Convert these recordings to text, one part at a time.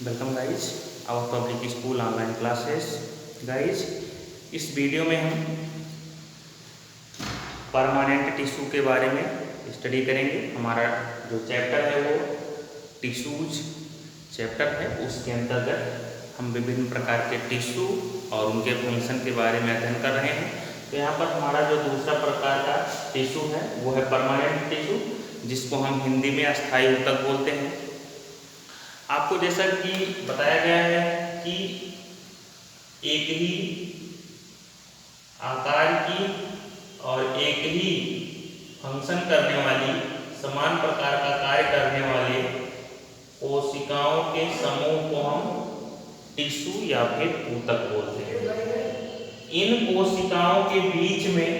Welcome guys our public school online classes. Guys इस video में हम परमानेंट टिश्यू के बारे में स्टडी करेंगे। हमारा जो चैप्टर है वो टिश्यूज चैप्टर है। उसके अंतर्गत हम विभिन्न प्रकार के टिश्यू और उनके फंक्शन के बारे में अध्ययन कर रहे हैं। तो यहाँ पर हमारा जो दूसरा प्रकार का टिश्यू है वो है परमानेंट टिश्यू, जिसको हम हिंदी में अस्थायी ऊतक बोलते हैं। आपको जैसा कि बताया गया है कि एक ही आकार की और एक ही फंक्शन करने वाली समान प्रकार का कार्य करने वाले कोशिकाओं के समूह को हम टिश्यू या फिर ऊतक बोलते हैं। इन कोशिकाओं के बीच में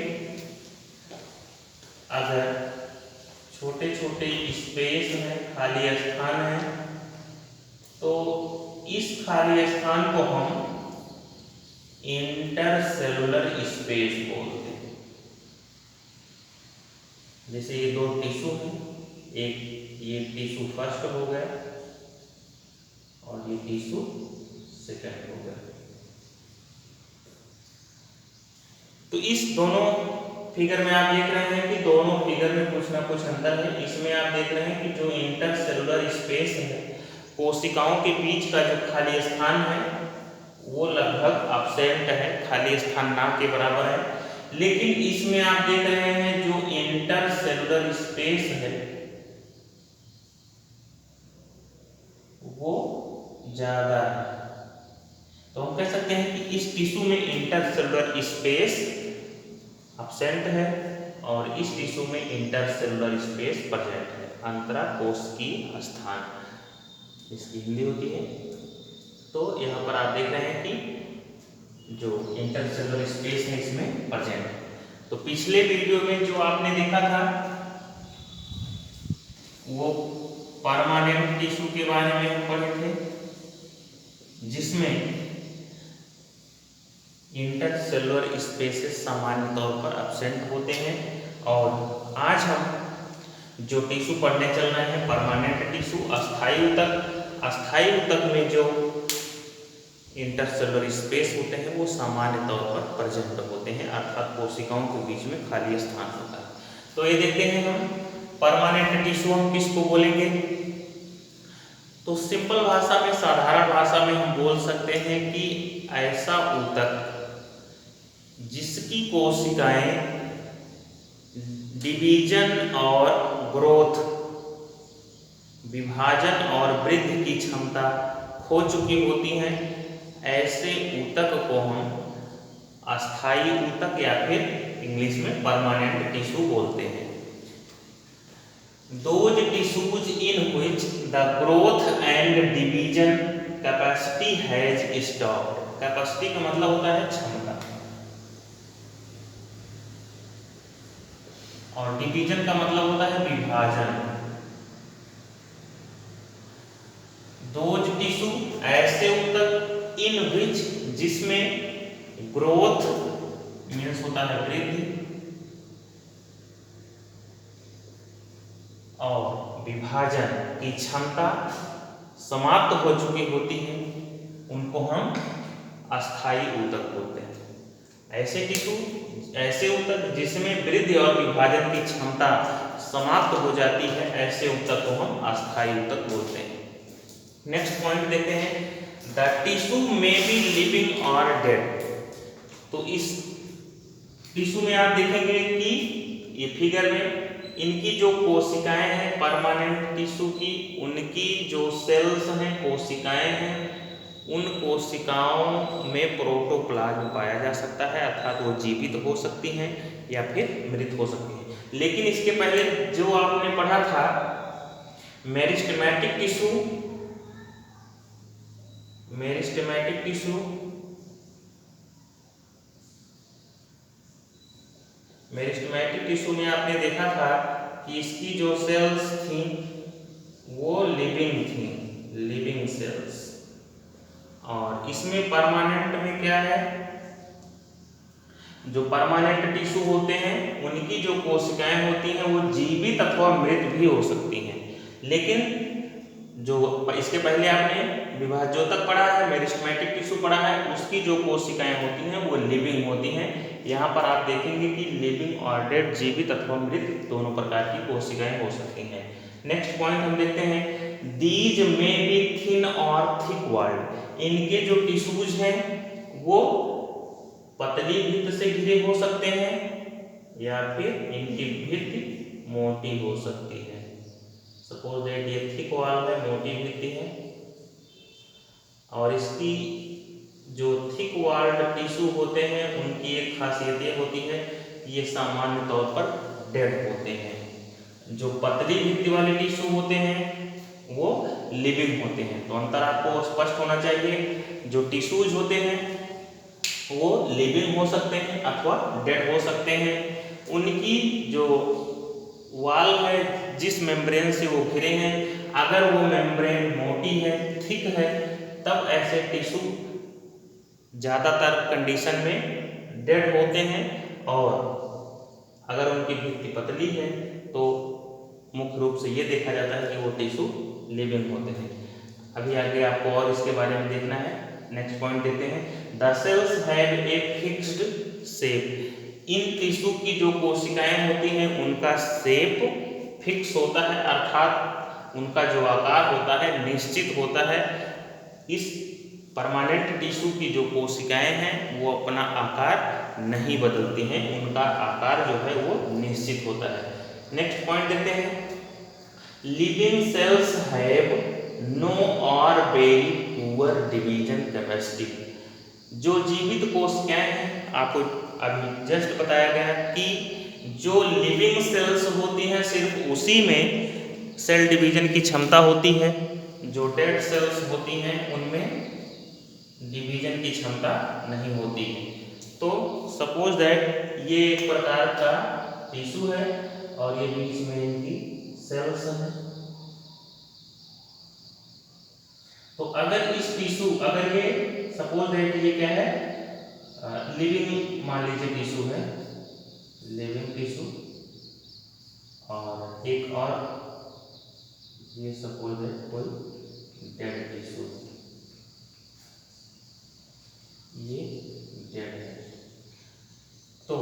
अगर छोटे छोटे स्पेस है, खाली स्थान है, तो इस खाली स्थान को हम इंटरसेलुलर स्पेस बोलते हैं। जैसे ये दो टिश्यू हैं, एक ये टिश्यू फर्स्ट हो गया और ये टिश्यू सेकंड हो गया। तो इस दोनों फिगर में आप देख रहे हैं कि दोनों फिगर में कुछ ना कुछ अंतर है। इसमें आप देख रहे हैं कि जो इंटरसेलुलर स्पेस है, कोशिकाओं के बीच का जो खाली स्थान है वो लगभग एब्सेंट है, खाली स्थान ना के बराबर है। लेकिन इसमें आप देख रहे हैं जो इंटरसेलुलर स्पेस है वो ज्यादा है। तो हम कह सकते हैं कि इस टिश्यू में इंटरसेलुलर स्पेस एब्सेंट है और इस टिश्यू में इंटरसेलुलर स्पेस प्रेजेंट है। अंतराकोशिकीय स्थान इसकी हिंदी होती है। तो यहाँ पर आप देख रहे हैं कि जो इंटरसेलुलर स्पेस है इसमें प्रेजेंट है। तो पिछले वीडियो में जो आपने देखा था वो परमानेंट टिश्यू के बारे में हम पढ़े थे, जिसमें इंटरसेलुलर स्पेसेस सामान्य तौर पर एब्सेंट होते हैं। और आज हम जो टिश्यू पढ़ने चल रहे हैं परमानेंट टिश्यू, अस्थायी ऊतक। अस्थायी ऊतक में जो इंटरसेलुलर स्पेस होते हैं वो सामान्य तौर पर प्रेजेंट होते हैं, अर्थात कोशिकाओं के बीच में खाली स्थान होता है। तो ये देखते हैं हम परमानेंट टिश्यू हम किसको बोलेंगे। तो सिंपल भाषा में, साधारण भाषा में हम बोल सकते हैं कि ऐसा ऊतक जिसकी कोशिकाएं डिवीजन और ग्रोथ, विभाजन और वृद्धि की क्षमता खो चुकी होती हैं, ऐसे ऊतक को हम अस्थायी ऊतक या फिर इंग्लिश में परमानेंट टिश्यू बोलते हैं। Those tissues in which the growth and division capacity has stopped. Capacity का मतलब होता है क्षमता और डिवीजन का मतलब होता है विभाजन। Those टिश्यू ऐसे ऊतक इन विच जिसमें ग्रोथ मीन्स होता है वृद्धि और विभाजन की क्षमता समाप्त हो चुकी होती है, उनको हम अस्थायी ऊतक बोलते हैं। ऐसे टिश्यू, ऐसे ऊतक जिसमें वृद्धि और विभाजन की क्षमता समाप्त हो जाती है, ऐसे ऊतक को हम अस्थायी ऊतक बोलते हैं। नेक्स्ट पॉइंट देखते हैं, द टिश्यू में बी लिविंग और डेड। तो इस टिश्यू में आप देखेंगे कि ये फिगर में इनकी जो कोशिकाएं हैं परमानेंट टिश्यू की, उनकी जो सेल्स हैं, कोशिकाएं हैं, उन कोशिकाओं में प्रोटोप्लाज्म पाया जा सकता है, अर्थात वो जीवित हो सकती हैं या फिर मृत हो सकती हैं। लेकिन इसके पहले जो आपने पढ़ा था meristematic tissue, meristematic tissue, meristematic tissue में आपने देखा था कि इसकी जो सेल्स थी वो लिविंग थी, लिविंग सेल्स। और इसमें परमानेंट में क्या है, जो परमानेंट टिश्यू होते हैं उनकी जो कोशिकाएं होती हैं वो जीवित अथवा मृत भी हो सकती हैं। लेकिन जो इसके पहले आपने विभाज्योतक पढ़ा है, मेरिस्टेमेटिक टिश्यू पढ़ा है, उसकी जो कोशिकाएं होती हैं वो लिविंग होती हैं। यहाँ पर आप देखेंगे कि लिविंग और डेड, जीवित अथवा मृत दोनों प्रकार की कोशिकाएं हो सकती हैं। नेक्स्ट पॉइंट हम देखते हैं, दीज में बी थिन और थिक वॉल्ड। इनके जो टिश्यूज हैं वो पतली भित्त से घिरे हो सकते हैं या फिर इनकी भित्ति मोटी हो सकती है। सपोज दैट ये थिक वॉल है, मोटी भित्ति है, और इसकी जो थिक वॉल्ड टिश्यू होते हैं उनकी एक खासियत ये होती है, ये सामान्य तौर पर डेड होते हैं। जो पतली भित्ति वाले टिश्यू होते हैं वो लिविंग होते हैं। तो अंतर आपको स्पष्ट होना चाहिए। जो टिश्यूज होते हैं वो लिविंग हो सकते हैं अथवा डेड हो सकते हैं। उनकी जो वॉल है, जिस मेम्ब्रेन से वो घिरे हैं, अगर वो मेम्ब्रेन मोटी है, थिक है, तब ऐसे टिश्यू ज़्यादातर कंडीशन में डेड होते हैं, और अगर उनकी भित्ति पतली है तो मुख्य रूप से ये देखा जाता है कि वो टिश्यू लिविंग होते हैं। अभी आगे आपको और इसके बारे में देखना है। नेक्स्ट पॉइंट देखते हैं, the cells have a fixed shape. In tissue की जो कोशिकाएं होती हैं उनका शेप फिक्स होता है, अर्थात उनका जो आकार होता है निश्चित होता है। इस परमानेंट टिश्यू की जो कोशिकाएं हैं वो अपना आकार नहीं बदलती हैं, उनका आकार जो है वो निश्चित होता है। नेक्स्ट पॉइंट देखते हैं, लिविंग सेल्स हैव नो और वेरी पुअर डिवीजन कैपेसिटी। जो जीवित कोशिकाएं हैं, आपको अभी जस्ट बताया गया कि जो लिविंग सेल्स होती हैं सिर्फ उसी में सेल डिवीजन की क्षमता होती है, जो डेड सेल्स होती हैं उनमें डिवीजन की क्षमता नहीं होती है। तो सपोज दैट ये एक प्रकार का टिश्यू है और ये बीच में इनकी सेल्स है। तो अगर इस टिश्यू, अगर ये सपोज दैट ये क्या है, लिविंग मान लीजिए टिश्यू है, लिविंग टिश्यू, और एक और ये सपोज दैट कोई डेड टिश्यू, ये डेड है। तो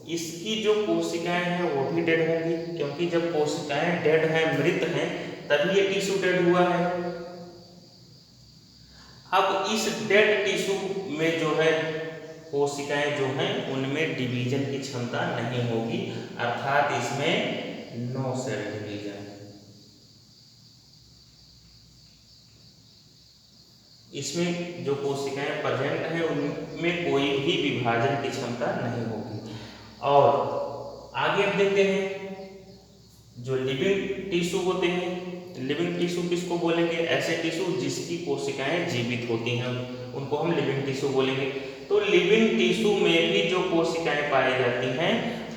इसकी जो कोशिकाएं हैं वो भी डेड होंगी, क्योंकि जब कोशिकाएं डेड हैं, मृत हैं, तभी ये टिश्यू डेड हुआ है। अब इस डेड टिश्यू में जो है कोशिकाएं जो हैं उनमें डिवीजन की क्षमता नहीं होगी, अर्थात इसमें नो सेल डिवीजन। इसमें जो कोशिकाएं प्रेजेंट हैं उनमें कोई भी विभाजन की क्षमता नहीं होगी। और आगे हम देखते हैं जो लिविंग टिश्यू होते हैं, लिविंग टिश्यू किसको बोलेंगे, ऐसे टिश्यू जिसकी कोशिकाएं जीवित होती हैं उनको हम लिविंग टिश्यू बोलेंगे। तो लिविंग टिश्यू में भी जो कोशिकाएं पाई जाती हैं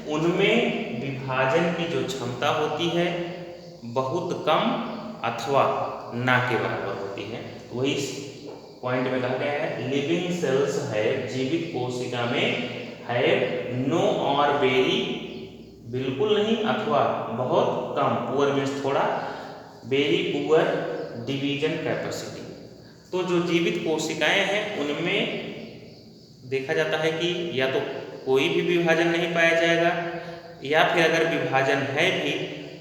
उनमें विभाजन की जो क्षमता होती है बहुत कम अथवा ना के बराबर होती है। तो वही पॉइंट में कहा गया है, लिविंग सेल्स है, जीवित कोशिका में है नो और वेरी, बिल्कुल नहीं अथवा बहुत कम, पुअर मीन्स थोड़ा, वेरी पुअर डिवीजन कैपेसिटी। तो जो जीवित कोशिकाएं हैं उनमें देखा जाता है कि या तो कोई भी विभाजन नहीं पाया जाएगा, या फिर अगर विभाजन है भी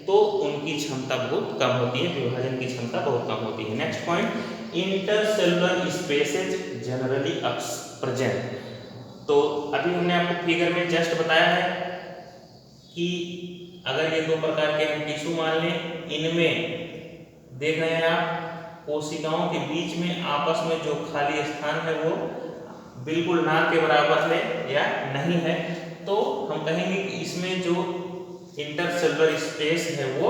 तो उनकी क्षमता बहुत कम होती है, विभाजन की क्षमता बहुत कम होती है। Next point, intercellular spaces generally present. तो अभी हमने आपको फिगर में जस्ट बताया है कि अगर ये दो प्रकार के हम टिश्यू मान लें, इनमें देख रहे हैं आप कोशिकाओं के बीच में आपस में जो खाली स्थान है वो बिल्कुल ना के बराबर है या नहीं है, तो हम कहेंगे कि इसमें जो इंटरसेलुलर स्पेस है वो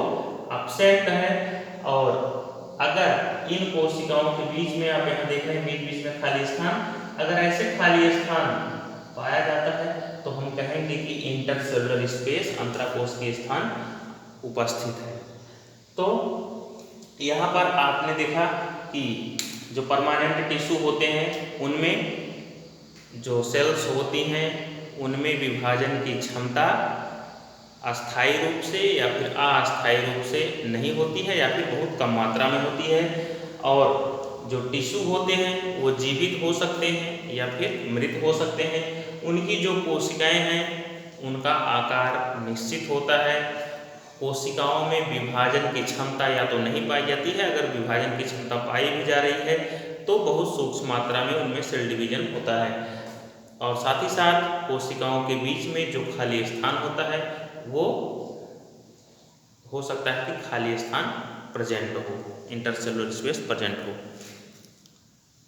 एब्सेंट है। और अगर इन कोशिकाओं के बीच में आप यहाँ देख रहे हैं बीच बीच में खाली स्थान, अगर ऐसे खाली स्थान पाया जाता है तो हम कहेंगे कि इंटरसेलुलर स्पेस, अंतराकोशीय स्थान उपस्थित है। तो यहाँ पर आपने देखा कि जो परमानेंट टिश्यू होते हैं उनमें जो सेल्स होती हैं उनमें विभाजन की क्षमता अस्थायी रूप से या फिर अस्थायी रूप से नहीं होती है या फिर बहुत कम मात्रा में होती है। और जो टिश्यू होते हैं वो जीवित हो सकते हैं या फिर मृत हो सकते हैं। उनकी जो कोशिकाएं हैं उनका आकार निश्चित होता है। कोशिकाओं में विभाजन की क्षमता या तो नहीं पाई जाती है, अगर विभाजन की क्षमता पाई भी जा रही है तो बहुत सूक्ष्म मात्रा में उनमें सेल डिवीजन होता है। और साथ ही साथ कोशिकाओं के बीच में जो खाली स्थान होता है वो हो सकता है कि खाली स्थान प्रेजेंट हो, इंटरसेलुलर स्पेस प्रेजेंट हो।